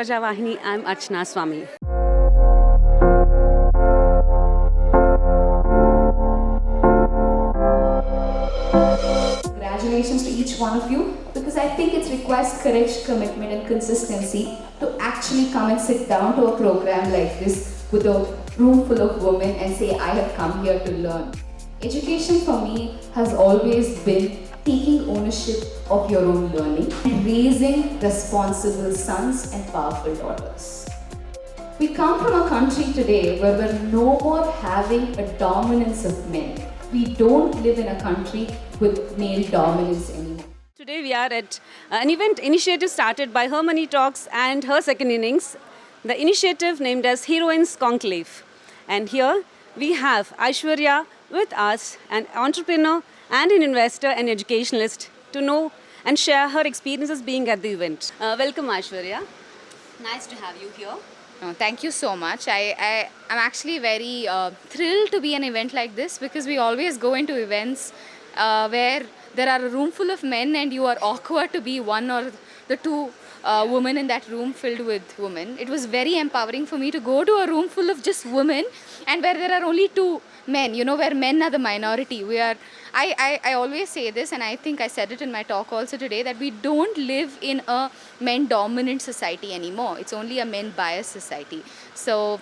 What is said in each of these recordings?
Prajavahini. I'm Archana Swamy. Congratulations to each one of you, because I think it requires courage, commitment and consistency to actually come and sit down to a program like this with a room full of women and say, I have come here to learn. Education for me has always been taking ownership of your own learning and raising responsible sons and powerful daughters. We come from a country today where we're no more having a dominance of men. We don't live in a country with male dominance anymore. Today we are at an event initiative started by HERoine Talks and her second innings, the initiative named as HERoine Conclave. And here we have Aishwarya with us, an entrepreneur and an investor and educationalist, to know and share her experiences being at the event. Welcome Aishwarya. Nice to have you here. Thank you so much. I'm actually very thrilled to be an event like this, because we always go into events where there are a room full of men and you are awkward to be one or the two women in that room filled with women. It was very empowering for me to go to a room full of just women and where there are only two men, where men are the minority. I always say this, and I think I said it in my talk also today, that we don't live in a men-dominant society anymore. It's only a men-biased society. So,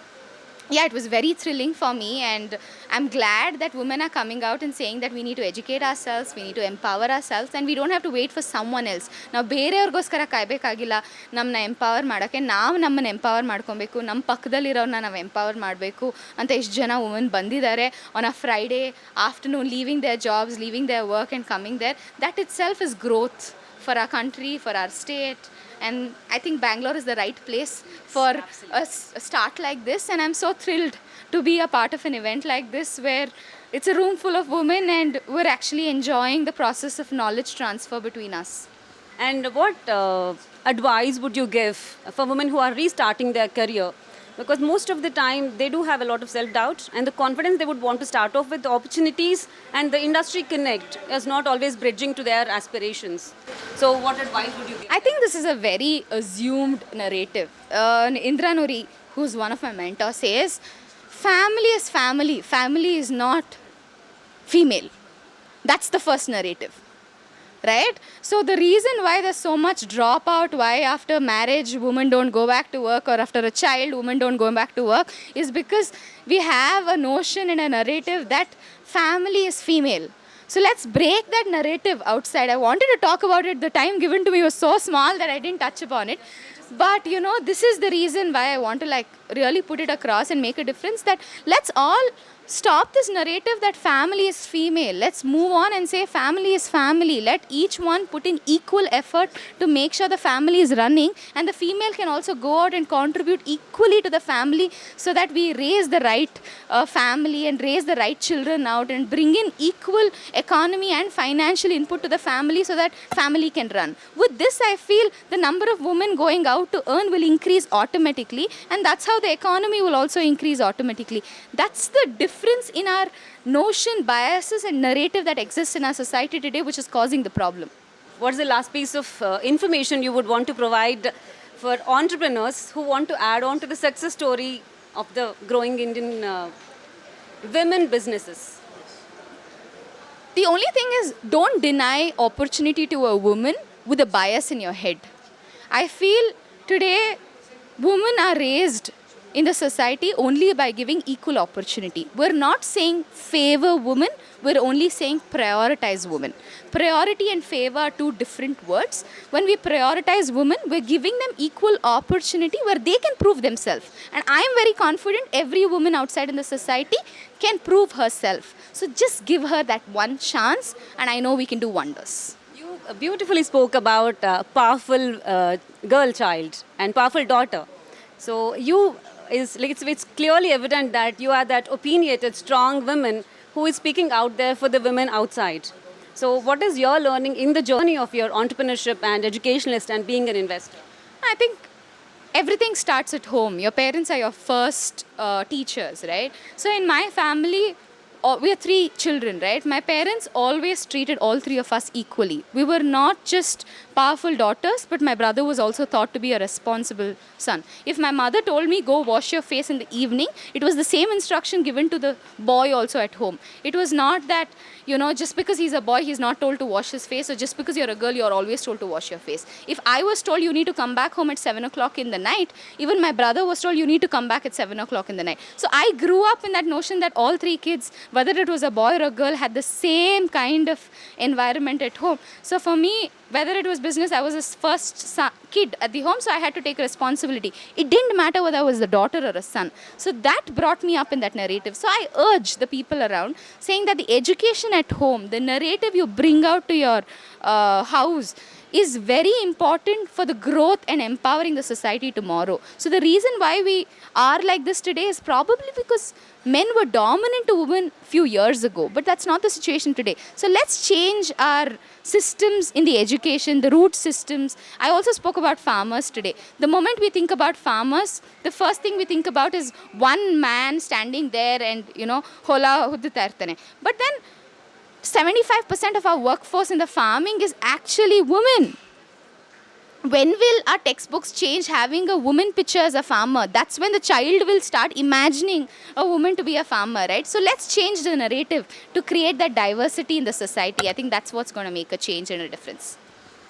yeah, it was very thrilling for me, and I'm glad that women are coming out and saying that we need to educate ourselves, we need to empower ourselves, and we don't have to wait for someone else. Now, ಬೇರೆಯವ್ರಿಗೋಸ್ಕರ ಕಾಯಬೇಕಾಗಿಲ್ಲ. ನಮ್ಮನ್ನ empower ಮಾಡೋಕ್ಕೆ ನಾವು ನಮ್ಮನ್ನು empower ಮಾಡ್ಕೊಬೇಕು, ನಮ್ಮ ಪಕ್ಕದಲ್ಲಿರೋರನ್ನ ನಾವು empower ಮಾಡಬೇಕು ಅಂತ ಎಷ್ಟು ಜನ ವುಮೆನ್ ಬಂದಿದ್ದಾರೆ on a Friday afternoon, leaving their jobs, leaving their work and coming there. That itself is growth for our country, for our state. And I think Bangalore is the right place for a start like this. And I'm so thrilled to be a part of an event like this, where it's a room full of women and we're actually enjoying the process of knowledge transfer between us. And what advice would you give for women who are restarting their career? Because most of the time they do have a lot of self-doubt, and the confidence they would want to start off with, the opportunities and the industry connect is not always bridging to their aspirations. So what advice would you give? I think this is a very assumed narrative. Indra Nuri, who's one of my mentors, says family is family. Family is not female. That's the first narrative. Right? So the reason why there's so much dropout, why after marriage women don't go back to work, or after a child women don't go back to work, is because we have a notion and a narrative that family is female. So let's break that narrative outside. I wanted to talk about it. The time given to me was so small that I didn't touch upon it. But this is the reason why I want to really put it across and make a difference, that let's all stop this narrative that family is female. Let's move on and say family is family. Let each one put in equal effort to make sure the family is running, and the female can also go out and contribute equally to the family, so that we raise the right family and raise the right children out and bring in equal economy and financial input to the family, so that family can run. With this, I feel the number of women going out to earn will increase automatically, and that's how the economy will also increase automatically. That's the difference in our notion, biases and narrative that exists in our society today, which is causing the problem. What's the last piece of information you would want to provide for entrepreneurs who want to add on to the success story of the growing Indian women businesses? The only thing is, don't deny opportunity to a woman with a bias in your head. I feel today women are raised in the society only by giving equal opportunity. We're not saying favor women, we're only saying prioritize women. Priority and favor are two different words. When we prioritize women, we're giving them equal opportunity where they can prove themselves. And I am very confident every woman outside in the society can prove herself. So just give her that one chance, and I know we can do wonders. You beautifully spoke about powerful girl child and powerful daughter. So it's clearly evident that you are that opinionated, strong woman who is speaking out there for the women outside. So what is your learning in the journey of your entrepreneurship and educationalist and being an investor? I think everything starts at home. Your parents are your first teachers, right? So in my family, we are three children, right? My parents always treated all three of us equally. We were not just powerful daughters, but my brother was also thought to be a responsible son. If my mother told me, go wash your face in the evening, it was the same instruction given to the boy also at home. It was not that, just because he's a boy, he's not told to wash his face, or just because you're a girl, you're always told to wash your face. If I was told you need to come back home at 7 o'clock in the night, even my brother was told you need to come back at 7 o'clock in the night. So I grew up in that notion that all three kids, whether it was a boy or a girl, had the same kind of environment at home. So for me, whether it was business, I was his first kid at the home, so I had to take responsibility. It didn't matter whether I was a daughter or a son. So that brought me up in that narrative. So I urge the people around, saying that the education at home, the narrative you bring out to your house, is very important for the growth and empowering the society tomorrow. So the reason why we are like this today is probably because men were dominant to women few years ago, but that's not the situation today. So let's change our systems in the education, the root systems. I also spoke about farmers today. The moment we think about farmers, the first thing we think about is one man standing there and, hola huddu tartane. But then 75% of our workforce in the farming is actually women. When will our textbooks change having a woman picture as a farmer? That's when the child will start imagining a woman to be a farmer, right? So let's change the narrative to create that diversity in the society. I think that's what's going to make a change and a difference.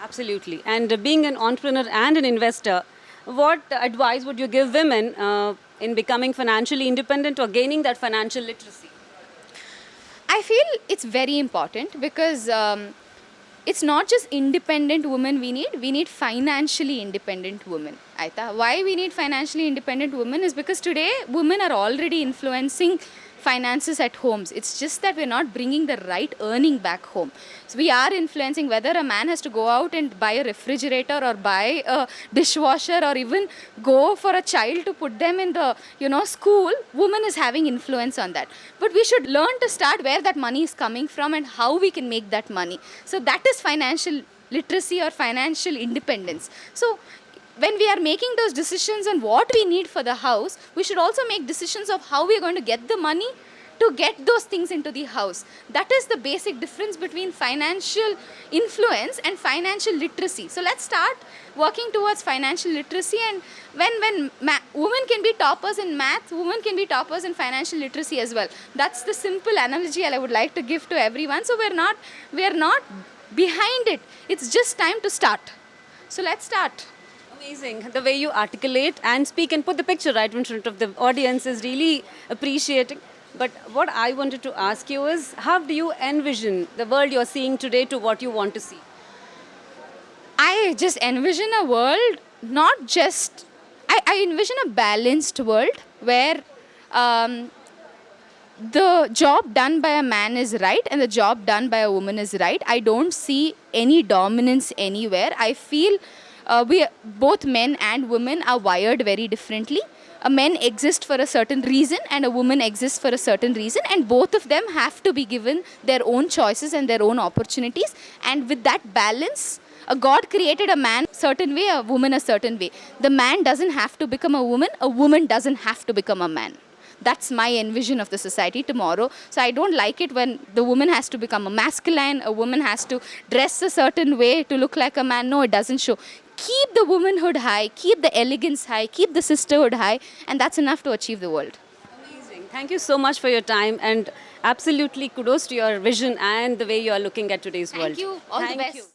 Absolutely. And being an entrepreneur and an investor, what advice would you give women in becoming financially independent or gaining that financial literacy? I feel it's very important because it's not just independent women we need financially independent women. Aita. Why we need financially independent women is because today women are already influencing finances at homes. It's just that we're not bringing the right earning back home. So we are influencing whether a man has to go out and buy a refrigerator or buy a dishwasher or even go for a child to put them in the school. Woman is having influence on that. But we should learn to start where that money is coming from and how we can make that money. So that is financial literacy or financial independence. So when we are making those decisions on what we need for the house, we should also make decisions of how we are going to get the money to get those things into the house. That is the basic difference between financial influence and financial literacy. So let's start working towards financial literacy, and when women can be toppers in math, women can be toppers in financial literacy as well. That's the simple analogy I would like to give to everyone. So we are not behind it. It's just time to start. So let's start. Amazing. The way you articulate and speak and put the picture right in front of the audience is really appreciating. But what I wanted to ask you is, how do you envision the world you're seeing today to what you want to see? I just envision a world, not just... I envision a balanced world where the job done by a man is right and the job done by a woman is right. I don't see any dominance anywhere. I feel both men and women are wired very differently. A man exists for a certain reason and a woman exists for a certain reason, and both of them have to be given their own choices and their own opportunities. And with that balance, God created a man a certain way, a woman a certain way. The man doesn't have to become a woman doesn't have to become a man. That's my envision of the society tomorrow. So I don't like it when the woman has to become a masculine, a woman has to dress a certain way to look like a man. No, it doesn't show. Keep the womanhood high, keep the elegance high, keep the sisterhood high, and that's enough to achieve the world. Amazing. Thank you so much for your time, and absolutely kudos to your vision and the way you are looking at today's world. Thank you. All the best.